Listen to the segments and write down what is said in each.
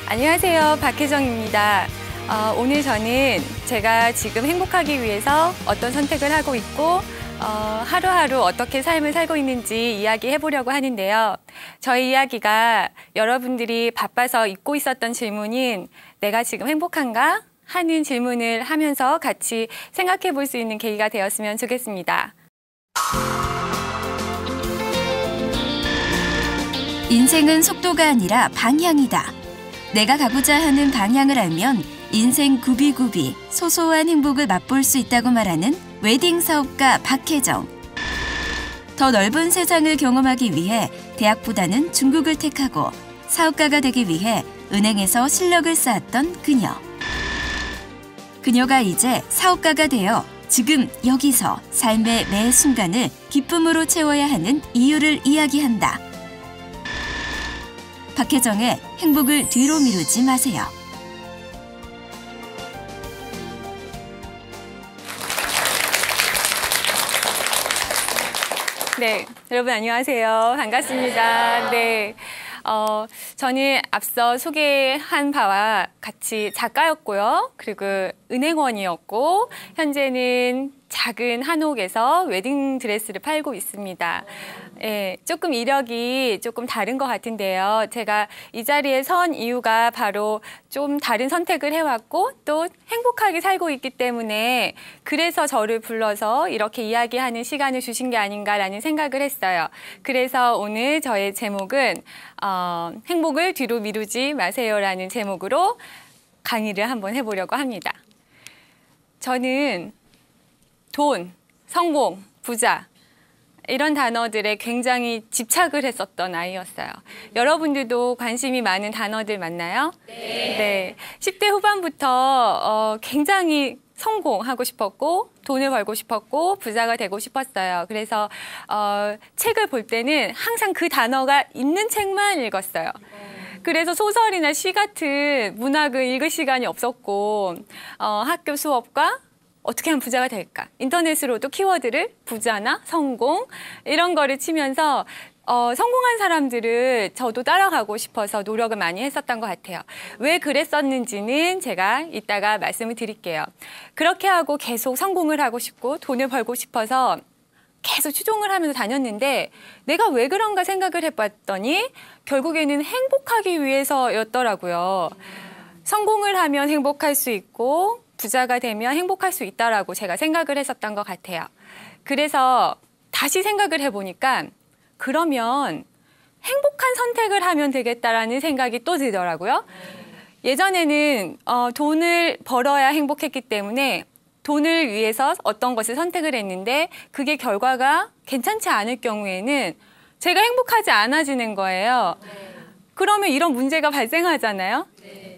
안녕하세요. 박혜정입니다. 오늘 저는 제가 지금 행복하기 위해서 어떤 선택을 하고 있고 하루하루 어떻게 삶을 살고 있는지 이야기해 보려고 하는데요. 저희 이야기가 여러분들이 바빠서 잊고 있었던 질문인 내가 지금 행복한가? 하는 질문을 하면서 같이 생각해 볼 수 있는 계기가 되었으면 좋겠습니다. 인생은 속도가 아니라 방향이다. 내가 가고자 하는 방향을 알면 인생 굽이굽이 소소한 행복을 맛볼 수 있다고 말하는 웨딩 사업가 박혜정. 더 넓은 세상을 경험하기 위해 대학보다는 중국을 택하고 사업가가 되기 위해 은행에서 실력을 쌓았던 그녀. 그녀가 이제 사업가가 되어 지금 여기서 삶의 매 순간을 기쁨으로 채워야 하는 이유를 이야기한다. 박혜정의 행복을 뒤로 미루지 마세요. 네, 여러분 안녕하세요. 반갑습니다. 네, 저는 앞서 소개한 바와 같이 작가였고요. 그리고 은행원이었고 현재는 작은 한옥에서 웨딩 드레스를 팔고 있습니다. 예, 조금 이력이 조금 다른 것 같은데요. 제가 이 자리에 선 이유가 바로 좀 다른 선택을 해왔고 또 행복하게 살고 있기 때문에 그래서 저를 불러서 이렇게 이야기하는 시간을 주신 게 아닌가라는 생각을 했어요. 그래서 오늘 저의 제목은 행복을 뒤로 미루지 마세요라는 제목으로 강의를 한번 해보려고 합니다. 저는 돈, 성공, 부자 이런 단어들에 굉장히 집착을 했었던 아이였어요. 여러분들도 관심이 많은 단어들 맞나요? 네. 10대 후반부터 굉장히 성공하고 싶었고 돈을 벌고 싶었고 부자가 되고 싶었어요. 그래서 책을 볼 때는 항상 그 단어가 있는 책만 읽었어요. 그래서 소설이나 시 같은 문학을 읽을 시간이 없었고 학교 수업과 어떻게 하면 부자가 될까? 인터넷으로도 키워드를 부자나 성공 이런 거를 치면서 성공한 사람들을 저도 따라가고 싶어서 노력을 많이 했었던 것 같아요. 왜 그랬었는지는 제가 이따가 말씀을 드릴게요. 그렇게 하고 계속 성공을 하고 싶고 돈을 벌고 싶어서 계속 추종을 하면서 다녔는데 내가 왜 그런가 생각을 해봤더니 결국에는 행복하기 위해서였더라고요. 성공을 하면 행복할 수 있고 부자가 되면 행복할 수 있다라고 제가 생각을 했었던 것 같아요. 그래서 다시 생각을 해보니까 그러면 행복한 선택을 하면 되겠다라는 생각이 또 들더라고요. 예전에는 돈을 벌어야 행복했기 때문에 돈을 위해서 어떤 것을 선택을 했는데 그게 결과가 괜찮지 않을 경우에는 제가 행복하지 않아지는 거예요. 그러면 이런 문제가 발생하잖아요.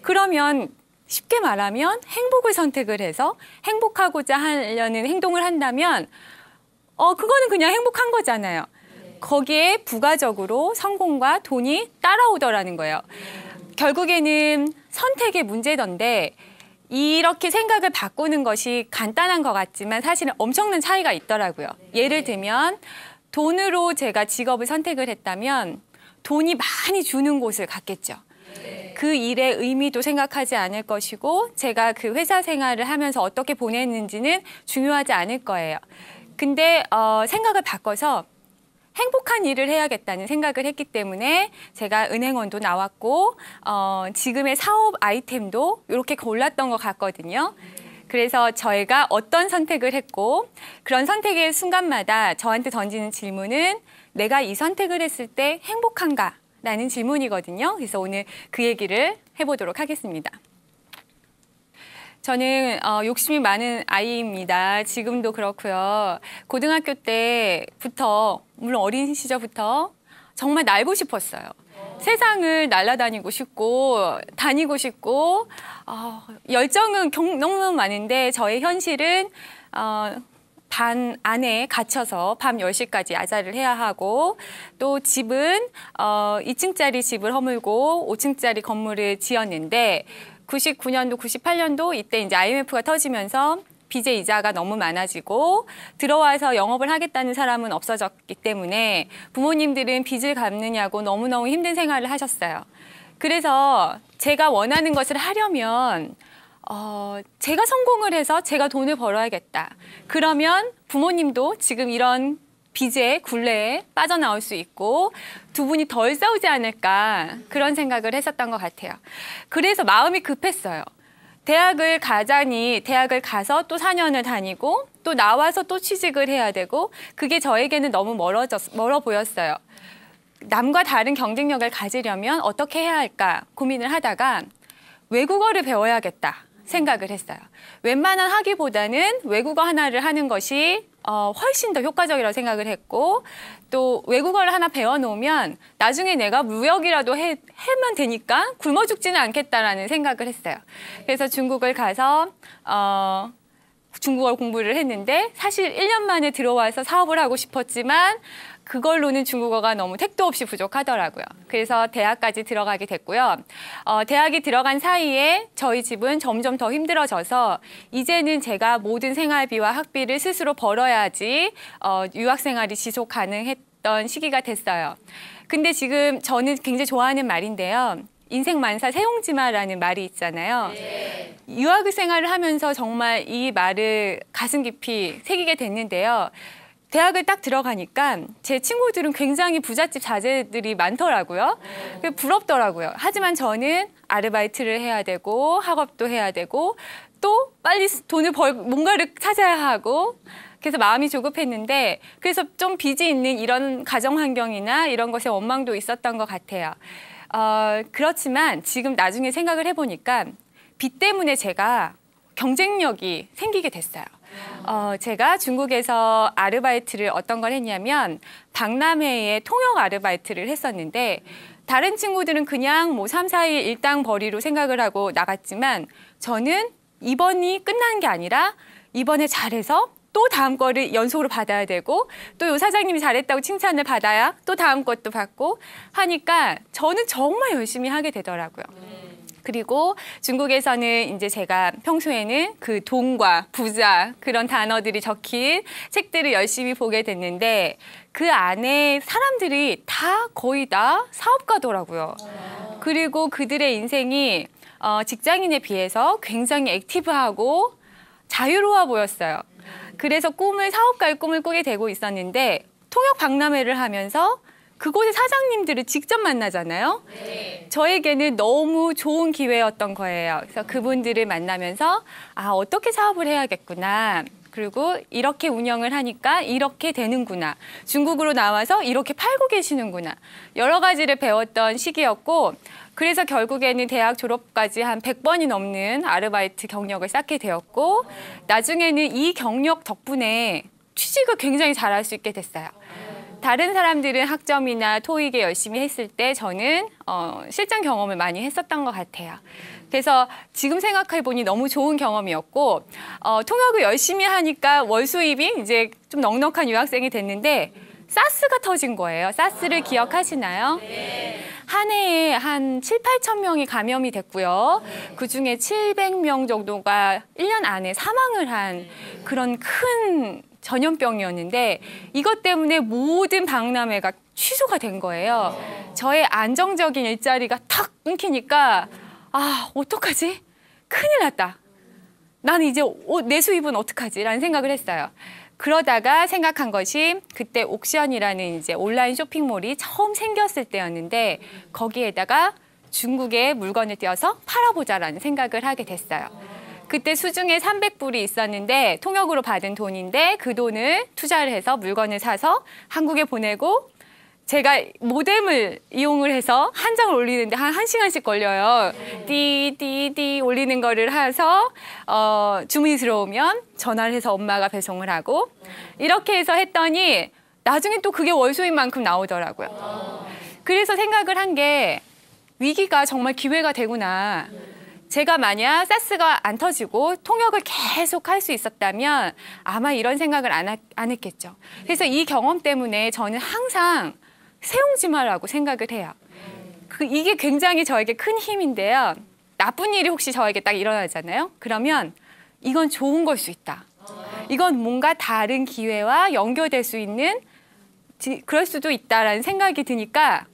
그러면 쉽게 말하면 행복을 선택을 해서 행복하고자 하려는 행동을 한다면 그거는 그냥 행복한 거잖아요. 거기에 부가적으로 성공과 돈이 따라오더라는 거예요. 결국에는 선택의 문제던데 이렇게 생각을 바꾸는 것이 간단한 것 같지만 사실은 엄청난 차이가 있더라고요. 예를 들면 돈으로 제가 직업을 선택을 했다면 돈이 많이 주는 곳을 갔겠죠. 그 일의 의미도 생각하지 않을 것이고 제가 그 회사 생활을 하면서 어떻게 보냈는지는 중요하지 않을 거예요. 근데 생각을 바꿔서 행복한 일을 해야겠다는 생각을 했기 때문에 제가 은행원도 나왔고 지금의 사업 아이템도 이렇게 골랐던 것 같거든요. 그래서 저희가 어떤 선택을 했고 그런 선택의 순간마다 저한테 던지는 질문은 내가 이 선택을 했을 때 행복한가? 라는 질문이거든요. 그래서 오늘 그 얘기를 해보도록 하겠습니다. 저는 욕심이 많은 아이입니다. 지금도 그렇고요. 고등학교 때부터, 물론 어린 시절부터 정말 날고 싶었어요. 세상을 날아다니고 싶고 다니고 싶고 열정은 너무 많은데 저의 현실은 반 안에 갇혀서 밤 10시까지 야자를 해야 하고 또 집은 2층짜리 집을 허물고 5층짜리 건물을 지었는데 99년도, 98년도 이때 이제 IMF가 터지면서 빚의 이자가 너무 많아지고 들어와서 영업을 하겠다는 사람은 없어졌기 때문에 부모님들은 빚을 갚느냐고 너무너무 힘든 생활을 하셨어요. 그래서 제가 원하는 것을 하려면 제가 성공을 해서 제가 돈을 벌어야겠다. 그러면 부모님도 지금 이런 빚에 굴레에 빠져나올 수 있고 두 분이 덜 싸우지 않을까 그런 생각을 했었던 것 같아요. 그래서 마음이 급했어요. 대학을 가자니 대학을 가서 또 4년을 다니고 또 나와서 또 취직을 해야 되고 그게 저에게는 너무 멀어 보였어요. 남과 다른 경쟁력을 가지려면 어떻게 해야 할까 고민을 하다가 외국어를 배워야겠다 생각을 했어요. 웬만한 학위보다는 외국어 하나를 하는 것이 훨씬 더 효과적이라고 생각을 했고 또 외국어를 하나 배워놓으면 나중에 내가 무역이라도 하면 되니까 굶어 죽지는 않겠다라는 생각을 했어요. 그래서 중국을 가서 중국어 공부를 했는데 사실 1년 만에 들어와서 사업을 하고 싶었지만 그걸로는 중국어가 너무 택도 없이 부족하더라고요. 그래서 대학까지 들어가게 됐고요. 대학이 들어간 사이에 저희 집은 점점 더 힘들어져서 이제는 제가 모든 생활비와 학비를 스스로 벌어야지 유학 생활이 지속 가능했던 시기가 됐어요. 근데 지금 저는 굉장히 좋아하는 말인데요. 인생 만사 세옹지마라는 말이 있잖아요. 네. 유학 생활을 하면서 정말 이 말을 가슴 깊이 새기게 됐는데요. 대학을 딱 들어가니까 제 친구들은 굉장히 부잣집 자제들이 많더라고요. 부럽더라고요. 하지만 저는 아르바이트를 해야 되고 학업도 해야 되고 또 빨리 돈을 뭔가를 찾아야 하고 그래서 마음이 조급했는데 그래서 좀 빚이 있는 이런 가정 환경이나 이런 것에 원망도 있었던 것 같아요. 그렇지만 지금 나중에 생각을 해보니까 빚 때문에 제가 경쟁력이 생기게 됐어요. 제가 중국에서 아르바이트를 어떤 걸 했냐면 박람회에 통역 아르바이트를 했었는데 다른 친구들은 그냥 뭐 3, 4일 일당 벌이로 생각을 하고 나갔지만 저는 이번이 끝나는 게 아니라 이번에 잘해서 또 다음 거를 연속으로 받아야 되고 또 요 사장님이 잘했다고 칭찬을 받아야 또 다음 것도 받고 하니까 저는 정말 열심히 하게 되더라고요. 그리고 중국에서는 이제 제가 평소에는 그 돈과 부자 그런 단어들이 적힌 책들을 열심히 보게 됐는데 그 안에 사람들이 거의 다 사업가더라고요. 그리고 그들의 인생이 직장인에 비해서 굉장히 액티브하고 자유로워 보였어요. 그래서 사업가의 꿈을 꾸게 되고 있었는데 통역 박람회를 하면서 그곳의 사장님들을 직접 만나잖아요. 네. 저에게는 너무 좋은 기회였던 거예요. 그래서 그분들을 만나면서 어떻게 사업을 해야겠구나. 그리고 이렇게 운영을 하니까 이렇게 되는구나. 중국으로 나와서 이렇게 팔고 계시는구나. 여러 가지를 배웠던 시기였고 그래서 결국에는 대학 졸업까지 한 100번이 넘는 아르바이트 경력을 쌓게 되었고 나중에는 이 경력 덕분에 취직을 굉장히 잘할 수 있게 됐어요. 다른 사람들은 학점이나 토익에 열심히 했을 때 저는 실전 경험을 많이 했었던 것 같아요. 그래서 지금 생각해보니 너무 좋은 경험이었고 통역을 열심히 하니까 월 수입이 이제 좀 넉넉한 유학생이 됐는데 사스가 터진 거예요. 사스를 기억하시나요? 네. 한 해에 한 7, 8천 명이 감염이 됐고요. 그중에 700명 정도가 1년 안에 사망을 한 그런 큰 전염병이었는데 이것 때문에 모든 박람회가 취소가 된 거예요. 저의 안정적인 일자리가 탁 끊기니까 어떡하지? 큰일 났다. 나는 이제 내 수입은 어떡하지? 라는 생각을 했어요. 그러다가 생각한 것이 그때 옥션이라는 이제 온라인 쇼핑몰이 처음 생겼을 때였는데 거기에다가 중국의 물건을 띄어서 팔아보자라는 생각을 하게 됐어요. 그때 수중에 300불이 있었는데 통역으로 받은 돈인데 그 돈을 투자를 해서 물건을 사서 한국에 보내고 제가 모뎀을 이용을 해서 한 장을 올리는데 한 1시간씩 걸려요. 띠 올리는 거를 해서 주문이 들어오면 전화를 해서 엄마가 배송을 하고 이렇게 해서 했더니 나중에 또 그게 월 수입만큼 나오더라고요. 그래서 생각을 한 게 위기가 정말 기회가 되구나. 제가 만약 사스가 안 터지고 통역을 계속 할 수 있었다면 아마 이런 생각을 안 했겠죠. 그래서 이 경험 때문에 저는 항상 세옹지마라고 생각을 해요. 이게 굉장히 저에게 큰 힘인데요. 나쁜 일이 혹시 저에게 딱 일어나잖아요. 그러면 이건 좋은 걸 수 있다. 이건 뭔가 다른 기회와 연결될 수 있는 그럴 수도 있다라는 생각이 드니까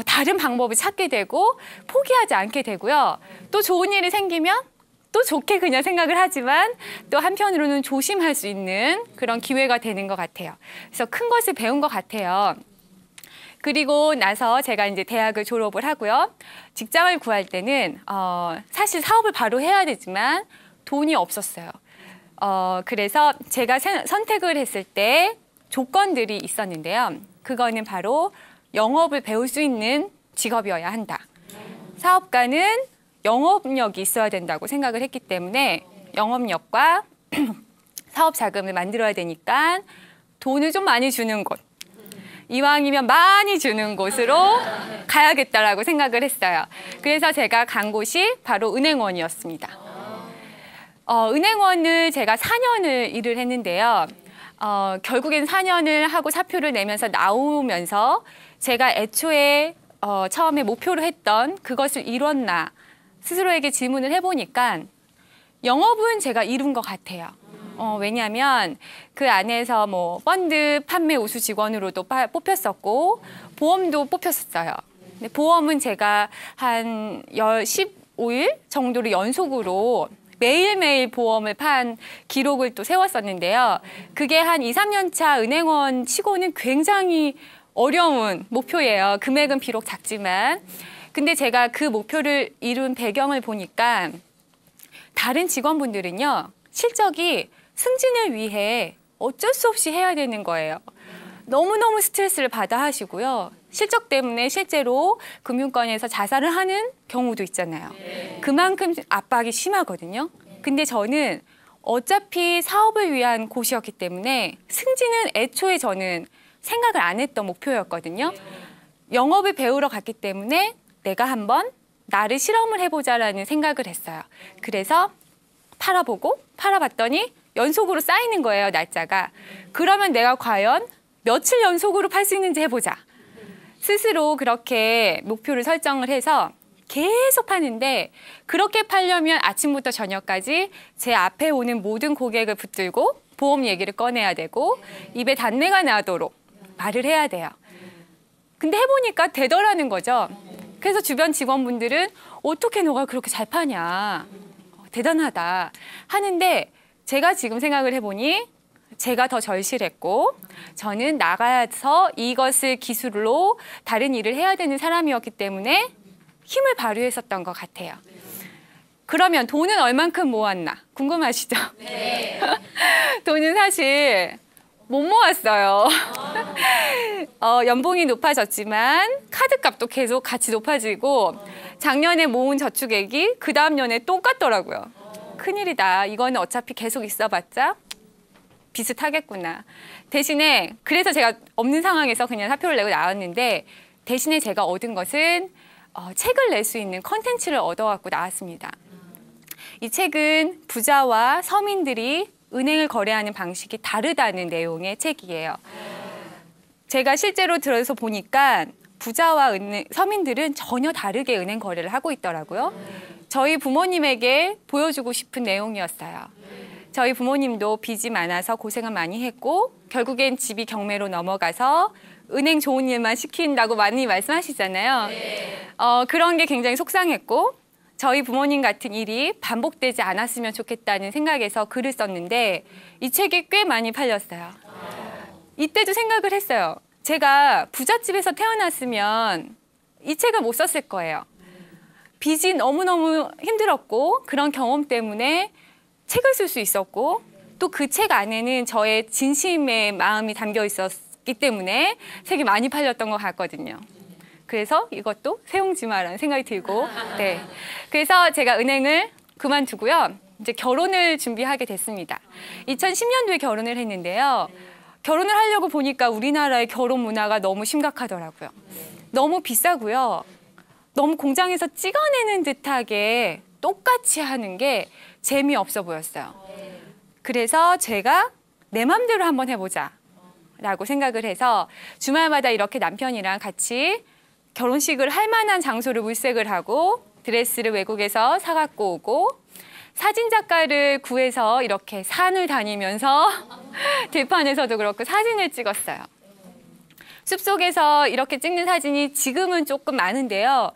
다른 방법을 찾게 되고 포기하지 않게 되고요. 또 좋은 일이 생기면 또 좋게 그냥 생각을 하지만 또 한편으로는 조심할 수 있는 그런 기회가 되는 것 같아요. 그래서 큰 것을 배운 것 같아요. 그리고 나서 제가 이제 대학을 졸업을 하고요. 직장을 구할 때는 사실 사업을 바로 해야 되지만 돈이 없었어요. 그래서 제가 선택을 했을 때 조건들이 있었는데요. 그거는 바로 영업을 배울 수 있는 직업이어야 한다. 사업가는 영업력이 있어야 된다고 생각을 했기 때문에 영업력과 사업 자금을 만들어야 되니까 돈을 좀 많이 주는 곳, 이왕이면 많이 주는 곳으로 가야겠다라고 생각을 했어요. 그래서 제가 간 곳이 바로 은행원이었습니다. 은행원을 제가 4년을 일을 했는데요. 결국엔 4년을 하고 사표를 내면서 나오면서 제가 애초에 처음에 목표로 했던 그것을 이뤘나 스스로에게 질문을 해보니까 영업은 제가 이룬 것 같아요. 왜냐하면 그 안에서 뭐 펀드 판매 우수 직원으로도 뽑혔었고 보험도 뽑혔었어요. 근데 보험은 제가 한 15일 정도로 연속으로 매일매일 보험을 판 기록을 또 세웠었는데요. 그게 한 2, 3년 차 은행원 치고는 굉장히 어려운 목표예요. 금액은 비록 작지만. 근데 제가 그 목표를 이룬 배경을 보니까 다른 직원분들은요. 실적이 승진을 위해 어쩔 수 없이 해야 되는 거예요. 너무너무 스트레스를 받아 하시고요. 실적 때문에 실제로 금융권에서 자살을 하는 경우도 있잖아요. 그만큼 압박이 심하거든요. 근데 저는 어차피 사업을 위한 곳이었기 때문에 승진은 애초에 저는 생각을 안 했던 목표였거든요. 영업을 배우러 갔기 때문에 내가 한번 나를 실험을 해보자라는 생각을 했어요. 그래서 팔아봤더니 연속으로 쌓이는 거예요, 날짜가. 그러면 내가 과연 며칠 연속으로 팔 수 있는지 해보자. 스스로 그렇게 목표를 설정을 해서 계속 파는데 그렇게 팔려면 아침부터 저녁까지 제 앞에 오는 모든 고객을 붙들고 보험 얘기를 꺼내야 되고 입에 단내가 나도록 말을 해야 돼요. 근데 해보니까 되더라는 거죠. 그래서 주변 직원분들은 어떻게 너가 그렇게 잘 파냐. 대단하다 하는데 제가 지금 생각을 해보니 제가 더 절실했고 저는 나가서 이것을 기술로 다른 일을 해야 되는 사람이었기 때문에 힘을 발휘했었던 것 같아요. 그러면 돈은 얼만큼 모았나? 궁금하시죠? 네. 돈은 사실 못 모았어요. 연봉이 높아졌지만 카드값도 계속 같이 높아지고 작년에 모은 저축액이 그 다음 년에 똑같더라고요. 큰일이다. 이거는 어차피 계속 있어봤자 비슷하겠구나. 대신에 그래서 제가 없는 상황에서 그냥 사표를 내고 나왔는데 대신에 제가 얻은 것은 책을 낼 수 있는 컨텐츠를 얻어갖고 나왔습니다. 이 책은 부자와 서민들이 은행을 거래하는 방식이 다르다는 내용의 책이에요. 제가 실제로 들어서 보니까 부자와 서민들은 전혀 다르게 은행 거래를 하고 있더라고요. 저희 부모님에게 보여주고 싶은 내용이었어요. 저희 부모님도 빚이 많아서 고생을 많이 했고 결국엔 집이 경매로 넘어가서 은행 좋은 일만 시킨다고 많이 말씀하시잖아요. 그런 게 굉장히 속상했고 저희 부모님 같은 일이 반복되지 않았으면 좋겠다는 생각에서 글을 썼는데 이 책이 꽤 많이 팔렸어요. 이때도 생각을 했어요. 제가 부잣집에서 태어났으면 이 책을 못 썼을 거예요. 빚이 너무너무 힘들었고 그런 경험 때문에 책을 쓸 수 있었고 또 그 책 안에는 저의 진심의 마음이 담겨 있었기 때문에 책이 많이 팔렸던 것 같거든요. 그래서 이것도 세용지마라는 생각이 들고 네. 그래서 제가 은행을 그만두고요. 이제 결혼을 준비하게 됐습니다. 2010년도에 결혼을 했는데요. 결혼을 하려고 보니까 우리나라의 결혼 문화가 너무 심각하더라고요. 너무 비싸고요. 너무 공장에서 찍어내는 듯하게 똑같이 하는 게 재미없어 보였어요. 그래서 제가 내 맘대로 한번 해보자 라고 생각을 해서 주말마다 이렇게 남편이랑 같이 결혼식을 할 만한 장소를 물색을 하고 드레스를 외국에서 사갖고 오고 사진작가를 구해서 이렇게 산을 다니면서 들판에서도 그렇고 사진을 찍었어요. 숲속에서 이렇게 찍는 사진이 지금은 조금 많은데요.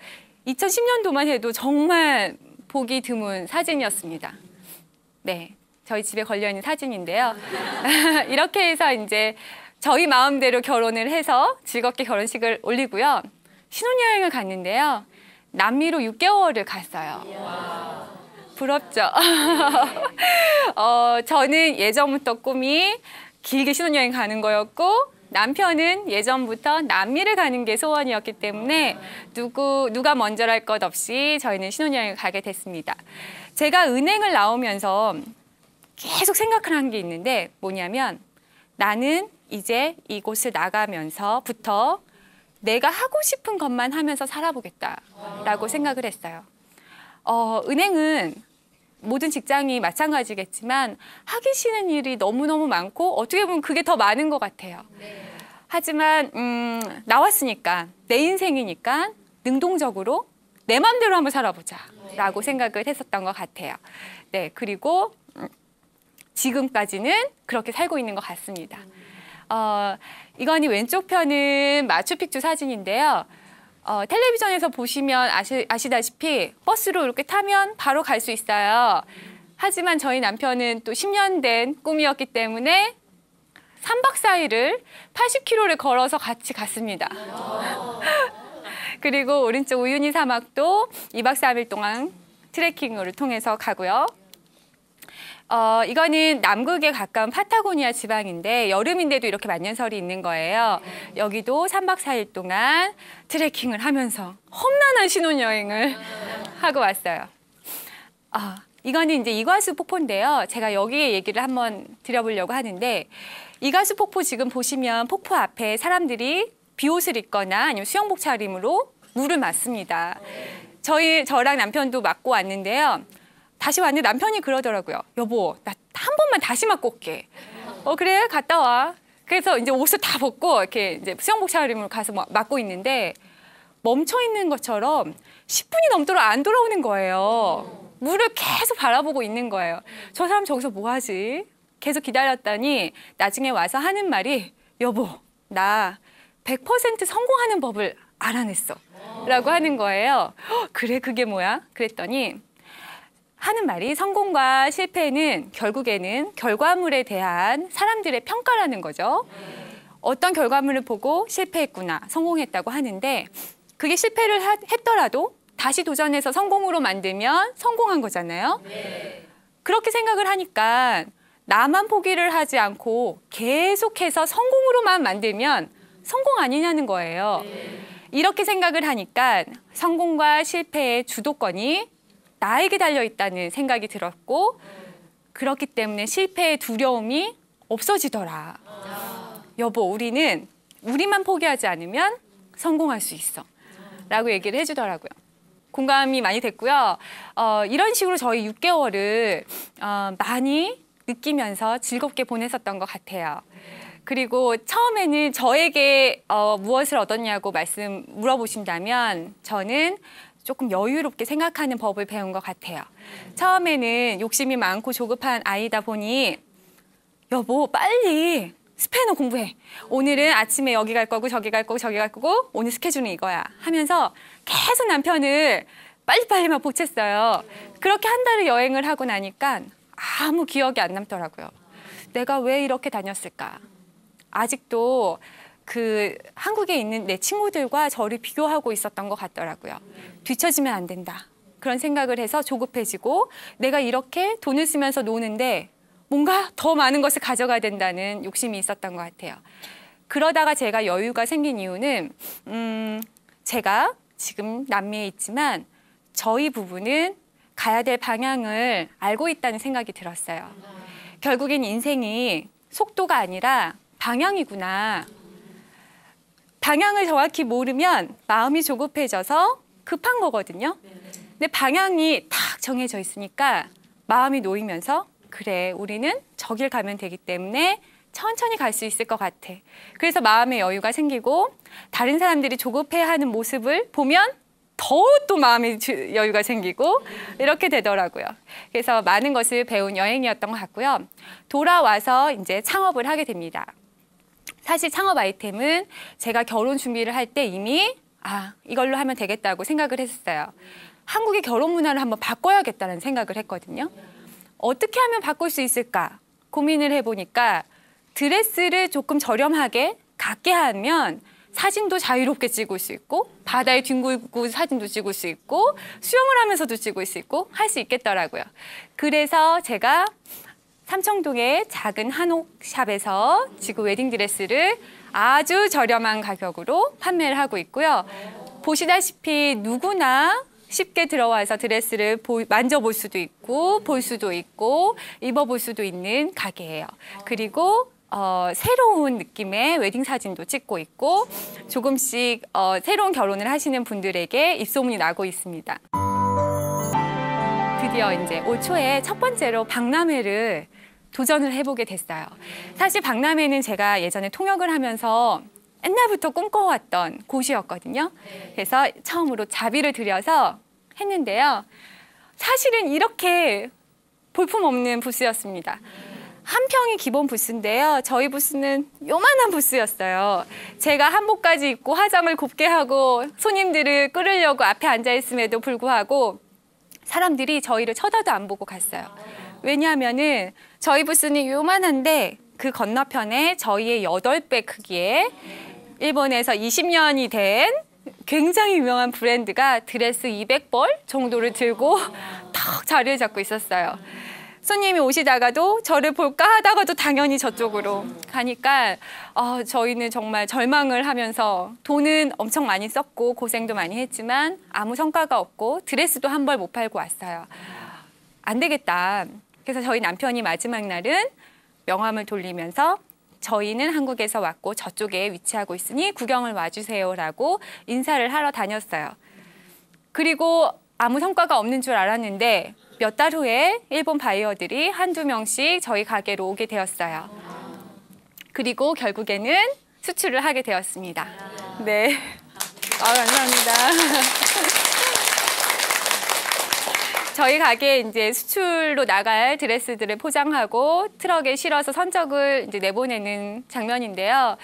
2010년도만 해도 정말 보기 드문 사진이었습니다. 네, 저희 집에 걸려있는 사진인데요. 이렇게 해서 이제 저희 마음대로 결혼을 해서 즐겁게 결혼식을 올리고요. 신혼여행을 갔는데요. 남미로 6개월을 갔어요. 부럽죠? 저는 예전부터 꿈이 길게 신혼여행 가는 거였고 남편은 예전부터 남미를 가는 게 소원이었기 때문에 누가 먼저랄 것 없이 저희는 신혼여행을 가게 됐습니다. 제가 은행을 나오면서 계속 생각을 한 게 있는데 뭐냐면 나는 이제 이곳을 나가면서부터 내가 하고 싶은 것만 하면서 살아보겠다라고 생각을 했어요. 은행은 모든 직장이 마찬가지겠지만 하기 싫은 일이 너무너무 많고 어떻게 보면 그게 더 많은 것 같아요. 하지만 나왔으니까 내 인생이니까 능동적으로 내 맘대로 한번 살아보자 라고 생각을 했었던 것 같아요. 네, 그리고 지금까지는 그렇게 살고 있는 것 같습니다. 이거는 왼쪽 편은 마추픽추 사진인데요. 텔레비전에서 보시면 아시다시피 버스로 이렇게 타면 바로 갈 수 있어요. 하지만 저희 남편은 또 10년 된 꿈이었기 때문에 3박 4일을 80km를 걸어서 같이 갔습니다. 그리고 오른쪽 우유니 사막도 2박 3일 동안 트레킹을 통해서 가고요. 이거는 남극에 가까운 파타고니아 지방인데 여름인데도 이렇게 만년설이 있는 거예요. 여기도 3박 4일 동안 트레킹을 하면서 험난한 신혼여행을 하고 왔어요. 이거는 이제 이과수 폭포인데요. 제가 여기에 얘기를 한번 드려보려고 하는데 이과수 폭포 지금 보시면 폭포 앞에 사람들이 비옷을 입거나 아니면 수영복 차림으로 물을 맞습니다. 저랑 남편도 맞고 왔는데요. 다시 왔는데 남편이 그러더라고요. 여보, 나 한 번만 다시 맞고 올게. 그래, 갔다 와. 그래서 이제 옷을 다 벗고 이렇게 이제 수영복 차림으로 가서 맞고 있는데 멈춰 있는 것처럼 10분이 넘도록 안 돌아오는 거예요. 물을 계속 바라보고 있는 거예요. 저 사람 저기서 뭐 하지? 계속 기다렸더니 나중에 와서 하는 말이 여보, 나 100% 성공하는 법을 알아냈어. 라고 하는 거예요. 그래, 그게 뭐야? 그랬더니 하는 말이 성공과 실패는 결국에는 결과물에 대한 사람들의 평가라는 거죠. 어떤 결과물을 보고 실패했구나, 성공했다고 하는데 그게 실패를 했더라도 다시 도전해서 성공으로 만들면 성공한 거잖아요. 그렇게 생각을 하니까 나만 포기를 하지 않고 계속해서 성공으로만 만들면 성공 아니냐는 거예요. 이렇게 생각을 하니까 성공과 실패의 주도권이 나에게 달려있다는 생각이 들었고 그렇기 때문에 실패의 두려움이 없어지더라. 여보, 우리만 포기하지 않으면 성공할 수 있어. 라고 얘기를 해주더라고요. 공감이 많이 됐고요. 이런 식으로 저희 6개월을 많이 느끼면서 즐겁게 보냈었던 것 같아요. 그리고 처음에는 저에게 무엇을 얻었냐고 물어보신다면 저는 조금 여유롭게 생각하는 법을 배운 것 같아요. 처음에는 욕심이 많고 조급한 아이다 보니 여보, 빨리 스페인어 공부해. 오늘은 아침에 여기 갈 거고 저기 갈 거고 저기 갈 거고 오늘 스케줄은 이거야 하면서 계속 남편을 빨리빨리만 보챘어요. 그렇게 한 달을 여행을 하고 나니까 아무 기억이 안 남더라고요. 내가 왜 이렇게 다녔을까? 아직도 한국에 있는 내 친구들과 저를 비교하고 있었던 것 같더라고요. 뒤처지면 안 된다. 그런 생각을 해서 조급해지고 내가 이렇게 돈을 쓰면서 노는데 뭔가 더 많은 것을 가져가야 된다는 욕심이 있었던 것 같아요. 그러다가 제가 여유가 생긴 이유는 제가 지금 남미에 있지만 저희 부부는 가야 될 방향을 알고 있다는 생각이 들었어요. 결국엔 인생이 속도가 아니라 방향이구나. 방향을 정확히 모르면 마음이 조급해져서 급한 거거든요. 근데 방향이 딱 정해져 있으니까 마음이 놓이면서 그래, 우리는 저길 가면 되기 때문에 천천히 갈 수 있을 것 같아. 그래서 마음의 여유가 생기고 다른 사람들이 조급해하는 모습을 보면 더 또 마음의 여유가 생기고 이렇게 되더라고요. 그래서 많은 것을 배운 여행이었던 것 같고요. 돌아와서 이제 창업을 하게 됩니다. 사실 창업 아이템은 제가 결혼 준비를 할 때 이미 이걸로 하면 되겠다고 생각을 했었어요. 한국의 결혼 문화를 한번 바꿔야겠다는 생각을 했거든요. 어떻게 하면 바꿀 수 있을까 고민을 해보니까 드레스를 조금 저렴하게 갖게 하면 사진도 자유롭게 찍을 수 있고 바다에 뒹굴고 사진도 찍을 수 있고 수영을 하면서도 찍을 수 있고 할 수 있겠더라고요. 그래서 제가 삼청동의 작은 한옥샵에서 지금 웨딩드레스를 아주 저렴한 가격으로 판매를 하고 있고요. 보시다시피 누구나 쉽게 들어와서 드레스를 만져볼 수도 있고 볼 수도 있고 입어볼 수도 있는 가게예요. 그리고 새로운 느낌의 웨딩 사진도 찍고 있고 조금씩 새로운 결혼을 하시는 분들에게 입소문이 나고 있습니다. 드디어 이제 올 초에 첫 번째로 박람회를 도전을 해보게 됐어요. 사실 박람회는 제가 예전에 통역을 하면서 옛날부터 꿈꿔왔던 곳이었거든요. 그래서 처음으로 자비를 들여서 했는데요. 사실은 이렇게 볼품없는 부스였습니다. 한 평이 기본 부스인데요. 저희 부스는 요만한 부스였어요. 제가 한복까지 입고 화장을 곱게 하고 손님들을 끌으려고 앞에 앉아 있음에도 불구하고 사람들이 저희를 쳐다도 안 보고 갔어요. 왜냐하면은 저희 부스는 요만한데 그 건너편에 저희의 8배 크기의 일본에서 20년이 된 굉장히 유명한 브랜드가 드레스 200벌 정도를 들고 턱 자리를 잡고 있었어요. 손님이 오시다가도 저를 볼까 하다가도 당연히 저쪽으로 가니까 저희는 정말 절망을 하면서 돈은 엄청 많이 썼고 고생도 많이 했지만 아무 성과가 없고 드레스도 한 벌 못 팔고 왔어요. 안 되겠다. 그래서 저희 남편이 마지막 날은 명함을 돌리면서 저희는 한국에서 왔고 저쪽에 위치하고 있으니 구경을 와주세요라고 인사를 하러 다녔어요. 그리고 아무 성과가 없는 줄 알았는데 몇 달 후에 일본 바이어들이 한두 명씩 저희 가게로 오게 되었어요. 그리고 결국에는 수출을 하게 되었습니다. 네. 감사합니다. 저희 가게에 이제 수출로 나갈 드레스들을 포장하고 트럭에 실어서 선적을 이제 내보내는 장면인데요.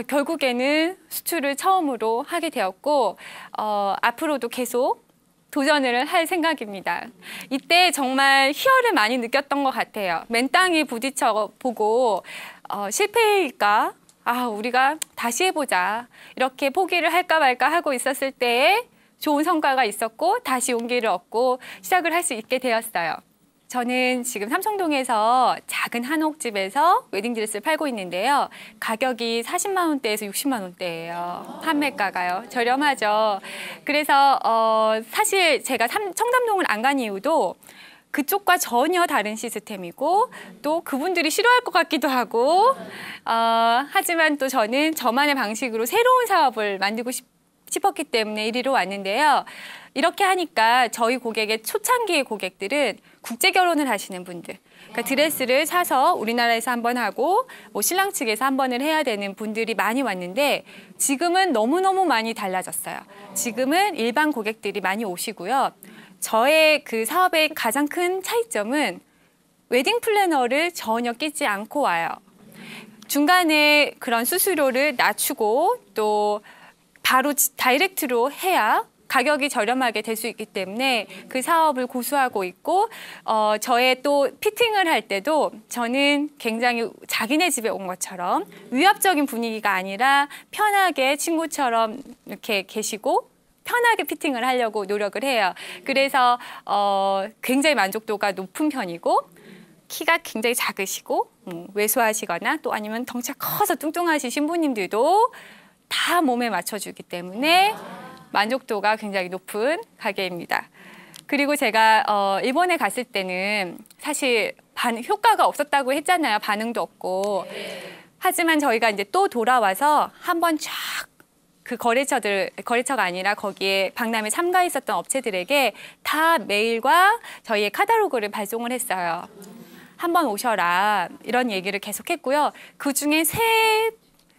결국에는 수출을 처음으로 하게 되었고, 앞으로도 계속 도전을 할 생각입니다. 이때 정말 희열을 많이 느꼈던 것 같아요. 맨 땅에 부딪혀 보고 실패일까? 우리가 다시 해보자. 이렇게 포기를 할까 말까 하고 있었을 때에 좋은 성과가 있었고 다시 용기를 얻고 시작을 할 수 있게 되었어요. 저는 지금 삼청동에서 작은 한옥집에서 웨딩드레스를 팔고 있는데요. 가격이 40만 원대에서 60만 원대예요. 판매가가요. 저렴하죠. 그래서 사실 제가 청담동을 안 간 이유도 그쪽과 전혀 다른 시스템이고 또 그분들이 싫어할 것 같기도 하고 하지만 또 저는 저만의 방식으로 새로운 사업을 만들고 싶었기 때문에 이리로 왔는데요. 이렇게 하니까 저희 고객의 초창기의 고객들은 국제 결혼을 하시는 분들, 그러니까 드레스를 사서 우리나라에서 한 번 하고 신랑 측에서 한 번을 해야 되는 분들이 많이 왔는데 지금은 너무너무 많이 달라졌어요. 지금은 일반 고객들이 많이 오시고요. 저의 그 사업의 가장 큰 차이점은 웨딩 플래너를 전혀 끼지 않고 와요. 중간에 그런 수수료를 낮추고 또 바로 다이렉트로 해야 가격이 저렴하게 될 수 있기 때문에 그 사업을 고수하고 있고 저의 또 피팅을 할 때도 저는 굉장히 자기네 집에 온 것처럼 위압적인 분위기가 아니라 편하게 친구처럼 이렇게 계시고 편하게 피팅을 하려고 노력을 해요. 그래서 굉장히 만족도가 높은 편이고 키가 굉장히 작으시고 왜소하시거나 또 아니면 덩치가 커서 뚱뚱하신 신부님들도 다 몸에 맞춰주기 때문에 만족도가 굉장히 높은 가게입니다. 그리고 제가 일본에 갔을 때는 사실 효과가 없었다고 했잖아요. 반응도 없고. 하지만 저희가 이제 또 돌아와서 한번 쫙 그 거래처가 아니라 거기에 박람회 참가했었던 업체들에게 다 메일과 저희의 카탈로그를 발송을 했어요. 한번 오셔라 이런 얘기를 계속했고요. 그중에 세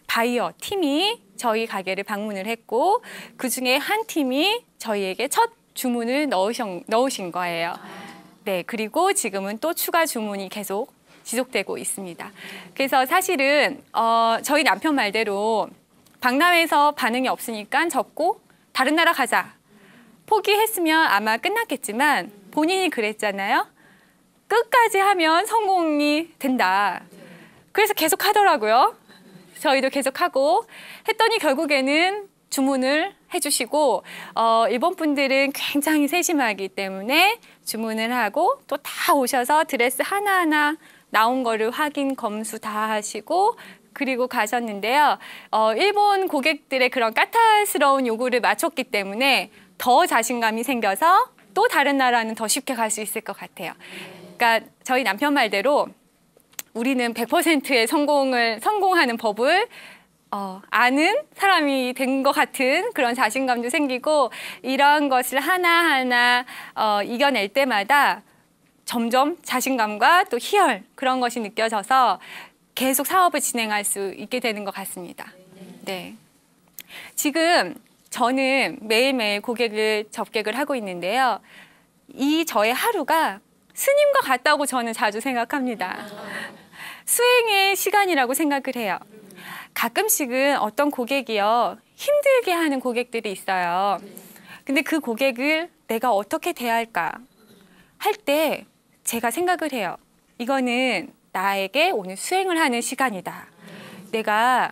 바이어 팀이 저희 가게를 방문을 했고 그중에 한 팀이 저희에게 첫 주문을 넣으신 거예요. 네, 그리고 지금은 또 추가 주문이 계속 지속되고 있습니다. 그래서 사실은 저희 남편 말대로 박람회에서 반응이 없으니까 접고 다른 나라 가자. 포기했으면 아마 끝났겠지만 본인이 그랬잖아요. 끝까지 하면 성공이 된다. 그래서 계속 하더라고요. 저희도 계속 하고 했더니 결국에는 주문을 해주시고 일본 분들은 굉장히 세심하기 때문에 주문을 하고 또 다 오셔서 드레스 하나하나 나온 거를 확인 검수 다 하시고 그리고 가셨는데요. 일본 고객들의 그런 까탈스러운 요구를 맞췄기 때문에 더 자신감이 생겨서 또 다른 나라는 더 쉽게 갈 수 있을 것 같아요. 그러니까 저희 남편 말대로 우리는 100%의 성공하는 법을 아는 사람이 된 것 같은 그런 자신감도 생기고 이러한 것을 하나하나 이겨낼 때마다 점점 자신감과 또 희열 그런 것이 느껴져서 계속 사업을 진행할 수 있게 되는 것 같습니다. 네. 지금 저는 매일매일 고객을 접객을 하고 있는데요. 이 저의 하루가 스님과 같다고 저는 자주 생각합니다. 수행의 시간이라고 생각을 해요. 가끔씩은 어떤 고객이요, 힘들게 하는 고객들이 있어요. 근데 그 고객을 내가 어떻게 대할까 할 때 제가 생각을 해요. 이거는 나에게 오늘 수행을 하는 시간이다. 내가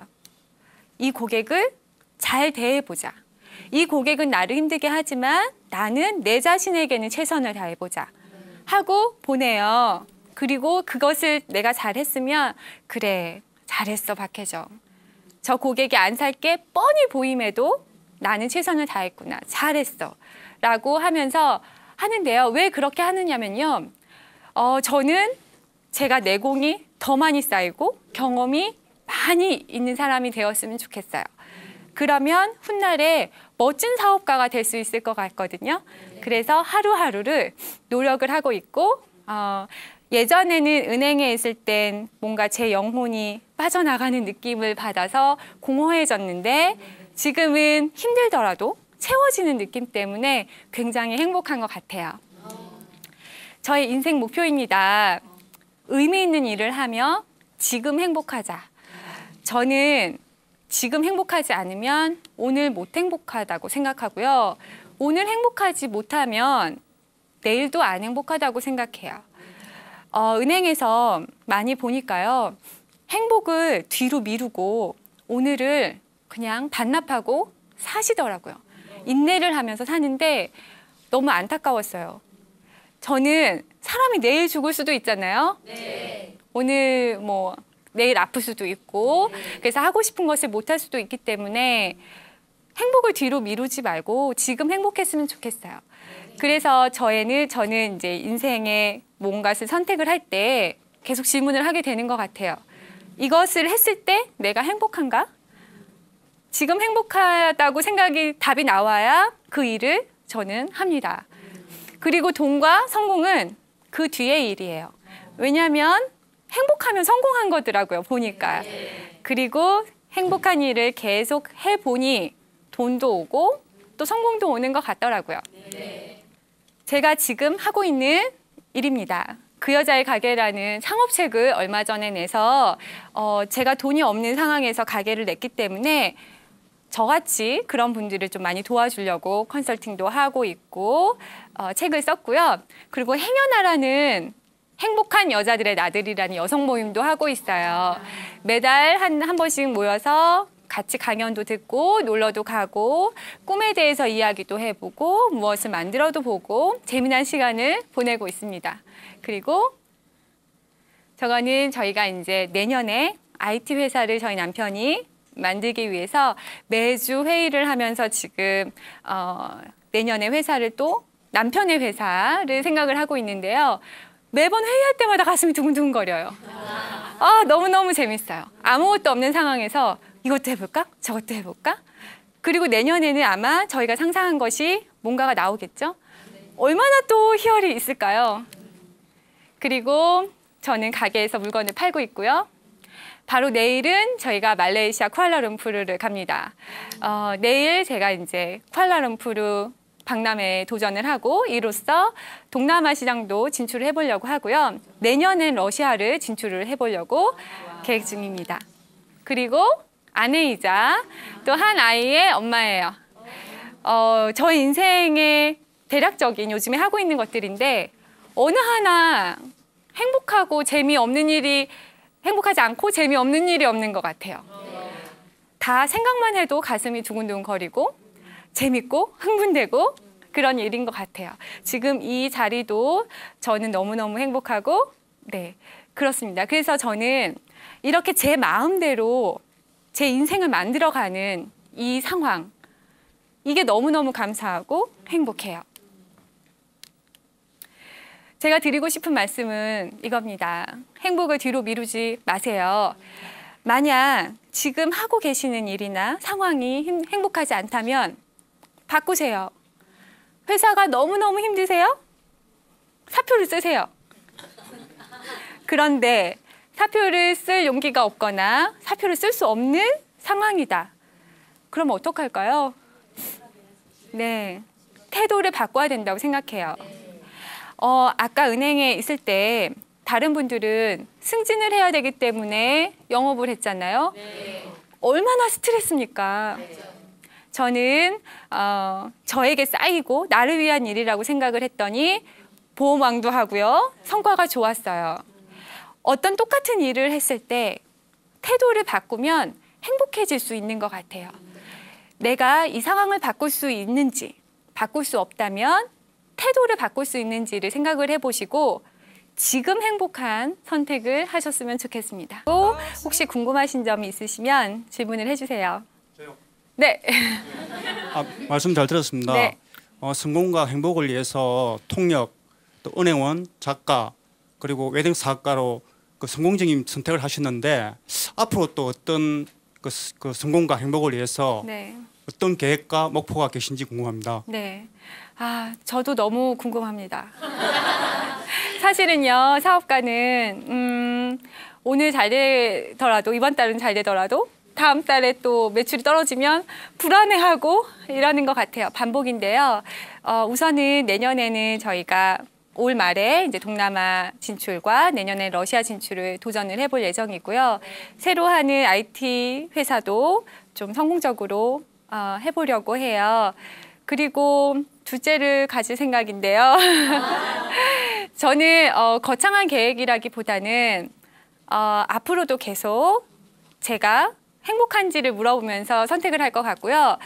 이 고객을 잘 대해보자. 이 고객은 나를 힘들게 하지만 나는 내 자신에게는 최선을 다해보자. 하고 보내요. 그리고 그것을 내가 잘했으면 그래, 잘했어, 박혜정. 저 고객이 안 살게 뻔히 보임에도 나는 최선을 다했구나, 잘했어 라고 하면서 하는데요. 왜 그렇게 하느냐면요. 저는 제가 내공이 더 많이 쌓이고 경험이 많이 있는 사람이 되었으면 좋겠어요. 그러면 훗날에 멋진 사업가가 될 수 있을 것 같거든요. 그래서 하루하루를 노력을 하고 있고 예전에는 은행에 있을 땐 뭔가 제 영혼이 빠져나가는 느낌을 받아서 공허해졌는데 지금은 힘들더라도 채워지는 느낌 때문에 굉장히 행복한 것 같아요. 저의 인생 목표입니다. 의미 있는 일을 하며 지금 행복하자. 저는 지금 행복하지 않으면 오늘 못 행복하다고 생각하고요. 오늘 행복하지 못하면 내일도 안 행복하다고 생각해요. 은행에서 많이 보니까요. 행복을 뒤로 미루고 오늘을 그냥 반납하고 사시더라고요. 인내를 하면서 사는데 너무 안타까웠어요. 저는 사람이 내일 죽을 수도 있잖아요. 네. 오늘 뭐 내일 아플 수도 있고 그래서 하고 싶은 것을 못할 수도 있기 때문에 행복을 뒤로 미루지 말고 지금 행복했으면 좋겠어요. 그래서 저는 이제 인생에 뭔가를 선택을 할 때 계속 질문을 하게 되는 것 같아요. 이것을 했을 때 내가 행복한가? 지금 행복하다고 답이 나와야 그 일을 저는 합니다. 그리고 돈과 성공은 그 뒤의 일이에요. 왜냐하면 행복하면 성공한 거더라고요, 보니까. 그리고 행복한 일을 계속 해보니 돈도 오고 또 성공도 오는 것 같더라고요. 제가 지금 하고 있는 일입니다. 그 여자의 가게라는 창업책을 얼마 전에 내서 제가 돈이 없는 상황에서 가게를 냈기 때문에 저같이 그런 분들을 좀 많이 도와주려고 컨설팅도 하고 있고 책을 썼고요. 그리고 행여나라는 행복한 여자들의 나들이라는 여성 모임도 하고 있어요. 매달 한 번씩 모여서 같이 강연도 듣고 놀러도 가고 꿈에 대해서 이야기도 해보고 무엇을 만들어도 보고 재미난 시간을 보내고 있습니다. 그리고 저거는 저희가 이제 내년에 IT 회사를 저희 남편이 만들기 위해서 매주 회의를 하면서 지금 내년에 회사를 또 남편의 회사를 생각을 하고 있는데요. 매번 회의할 때마다 가슴이 두근두근거려요. 너무너무 재밌어요. 아무것도 없는 상황에서 이것도 해볼까? 저것도 해볼까? 그리고 내년에는 아마 저희가 상상한 것이 뭔가가 나오겠죠? 얼마나 또 희열이 있을까요? 그리고 저는 가게에서 물건을 팔고 있고요. 바로 내일은 저희가 말레이시아 쿠알라룸푸르를 갑니다. 내일 제가 이제 쿠알라룸푸르 박람회에 도전을 하고 이로써 동남아 시장도 진출을 해보려고 하고요. 내년엔 러시아를 진출을 해보려고 계획 중입니다. 그리고 아내이자 또 한 아이의 엄마예요. 저 인생의 대략적인 요즘에 하고 있는 것들인데 어느 하나 행복하지 않고 재미없는 일이 없는 것 같아요. 다 생각만 해도 가슴이 두근두근 거리고 재밌고 흥분되고 그런 일인 것 같아요. 지금 이 자리도 저는 너무너무 행복하고 네, 그렇습니다. 그래서 저는 이렇게 제 마음대로 제 인생을 만들어가는 이 상황, 이게 너무너무 감사하고 행복해요. 제가 드리고 싶은 말씀은 이겁니다. 행복을 뒤로 미루지 마세요. 만약 지금 하고 계시는 일이나 상황이 행복하지 않다면 바꾸세요. 회사가 너무너무 힘드세요? 사표를 쓰세요. 그런데 사표를 쓸 용기가 없거나 사표를 쓸 수 없는 상황이다. 그럼 어떡할까요? 네, 태도를 바꿔야 된다고 생각해요. 아까 은행에 있을 때 다른 분들은 승진을 해야 되기 때문에 영업을 했잖아요. 얼마나 스트레스입니까? 저는 저에게 쌓이고 나를 위한 일이라고 생각을 했더니 보험왕도 하고요. 성과가 좋았어요. 어떤 똑같은 일을 했을 때 태도를 바꾸면 행복해질 수 있는 것 같아요. 내가 이 상황을 바꿀 수 있는지, 바꿀 수 없다면 태도를 바꿀 수 있는지를 생각을 해보시고 지금 행복한 선택을 하셨으면 좋겠습니다. 또 혹시 궁금하신 점이 있으시면 질문을 해주세요. 저요? 네. 말씀 잘 들었습니다. 네. 성공과 행복을 위해서 통역, 또 은행원, 작가, 그리고 웨딩 사업가로 그 성공적인 선택을 하셨는데 앞으로 또 어떤 그 성공과 행복을 위해서 네. 어떤 계획과 목표가 계신지 궁금합니다. 네. 저도 너무 궁금합니다. 사실은요, 사업가는 오늘 잘 되더라도, 이번 달은 잘 되더라도 다음 달에 또 매출이 떨어지면 불안해하고 이러는 것 같아요. 반복인데요. 우선은 내년에는 저희가 올 말에 이제 동남아 진출과 내년에 러시아 진출을 도전을 해볼 예정이고요. 새로 하는 IT 회사도 좀 성공적으로 해보려고 해요. 그리고 둘째를 가질 생각인데요. 저는 거창한 계획이라기보다는 앞으로도 계속 제가 행복한지를 물어보면서 선택을 할 것 같고요.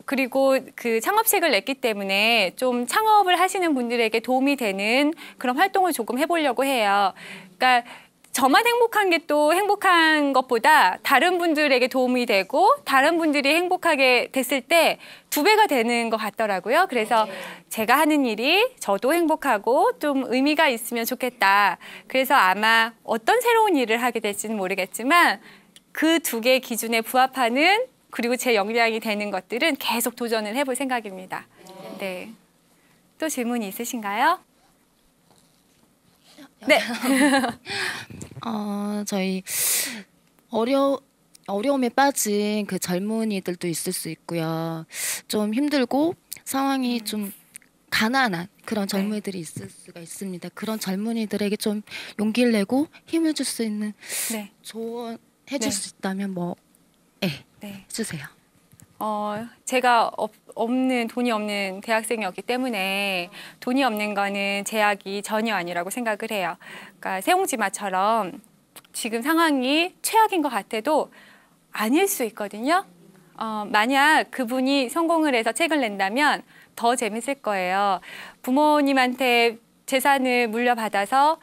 그리고 그 창업책을 냈기 때문에 좀 창업을 하시는 분들에게 도움이 되는 그런 활동을 조금 해보려고 해요. 그러니까 저만 행복한 게 또 행복한 것보다 다른 분들에게 도움이 되고 다른 분들이 행복하게 됐을 때 2배가 되는 것 같더라고요. 그래서 제가 하는 일이 저도 행복하고 좀 의미가 있으면 좋겠다. 그래서 아마 어떤 새로운 일을 하게 될지는 모르겠지만 그 2개 기준에 부합하는 그리고 제 역량이 되는 것들은 계속 도전을 해볼 생각입니다. 네. 또 질문이 있으신가요? 네. 저희 어려움에 빠진 그 젊은이들도 있을 수 있고요. 좀 힘들고 상황이 좀 가난한 그런 젊은이들이 있을 수가 있습니다. 그런 젊은이들에게 좀 용기를 내고 힘을 줄 수 있는 네. 조언해 줄 네. 수 있다면 네. 해주세요. 제가 돈이 없는 대학생이었기 때문에 돈이 없는 거는 제약이 전혀 아니라고 생각을 해요. 그러니까 세옹지마처럼 지금 상황이 최악인 것 같아도 아닐 수 있거든요. 만약 그분이 성공을 해서 책을 낸다면 더 재밌을 거예요. 부모님한테 재산을 물려받아서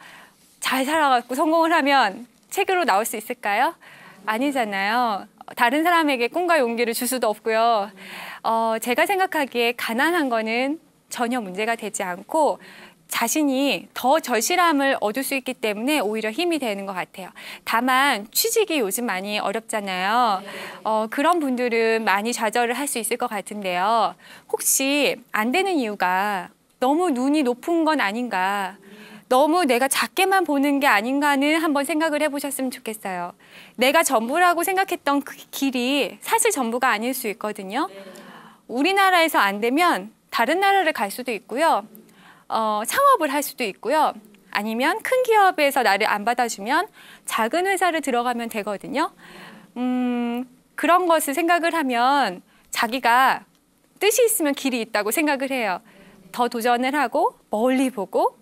잘 살아갖고 성공을 하면 책으로 나올 수 있을까요? 아니잖아요. 다른 사람에게 꿈과 용기를 줄 수도 없고요. 제가 생각하기에 가난한 거는 전혀 문제가 되지 않고 자신이 더 절실함을 얻을 수 있기 때문에 오히려 힘이 되는 것 같아요. 다만 취직이 요즘 많이 어렵잖아요. 그런 분들은 많이 좌절을 할 수 있을 것 같은데요. 혹시 안 되는 이유가 너무 눈이 높은 건 아닌가, 너무 내가 작게만 보는 게 아닌가는 한번 생각을 해보셨으면 좋겠어요. 내가 전부라고 생각했던 그 길이 사실 전부가 아닐 수 있거든요. 우리나라에서 안 되면 다른 나라를 갈 수도 있고요. 창업을 할 수도 있고요. 아니면 큰 기업에서 나를 안 받아주면 작은 회사를 들어가면 되거든요. 그런 것을 생각을 하면 자기가 뜻이 있으면 길이 있다고 생각을 해요. 더 도전을 하고 멀리 보고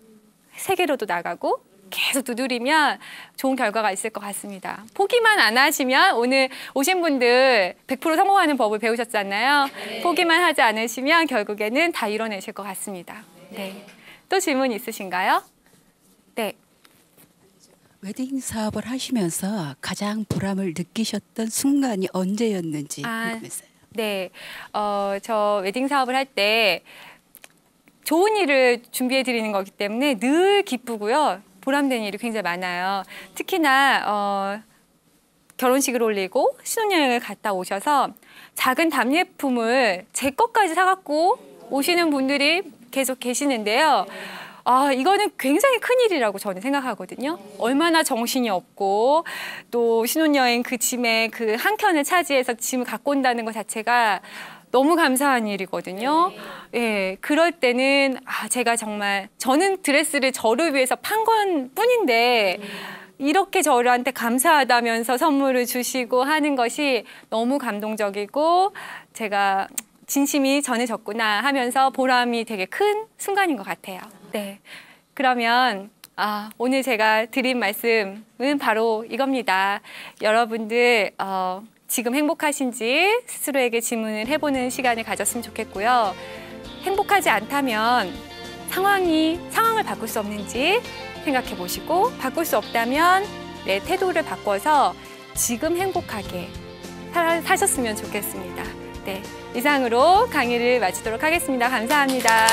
세계로도 나가고 계속 두드리면 좋은 결과가 있을 것 같습니다. 포기만 안 하시면 오늘 오신 분들 100% 성공하는 법을 배우셨잖아요. 네. 포기만 하지 않으시면 결국에는 다 이뤄내실 것 같습니다. 네. 또 질문 있으신가요? 네. 웨딩 사업을 하시면서 가장 보람을 느끼셨던 순간이 언제였는지 궁금했어요. 네. 저 웨딩 사업을 할 때 좋은 일을 준비해 드리는 거기 때문에 늘 기쁘고요. 보람되는 일이 굉장히 많아요. 특히나 결혼식을 올리고 신혼여행을 갔다 오셔서 작은 답례품을 제 것까지 사갖고 오시는 분들이 계속 계시는데요. 이거는 굉장히 큰일이라고 저는 생각하거든요. 얼마나 정신이 없고 또 신혼여행 그 짐에 그 한 켠을 차지해서 짐을 갖고 온다는 것 자체가 너무 감사한 일이거든요. 예, 그럴 때는 제가 정말 저는 드레스를 저를 위해서 판 건 뿐인데 이렇게 저한테 감사하다면서 선물을 주시고 하는 것이 너무 감동적이고 제가 진심이 전해졌구나 하면서 보람이 되게 큰 순간인 것 같아요. 네, 그러면 오늘 제가 드린 말씀은 바로 이겁니다. 여러분들 지금 행복하신지 스스로에게 질문을 해보는 시간을 가졌으면 좋겠고요. 행복하지 않다면 상황을 바꿀 수 없는지 생각해 보시고 바꿀 수 없다면 내 태도를 바꿔서 지금 행복하게 사셨으면 좋겠습니다. 네, 이상으로 강의를 마치도록 하겠습니다. 감사합니다.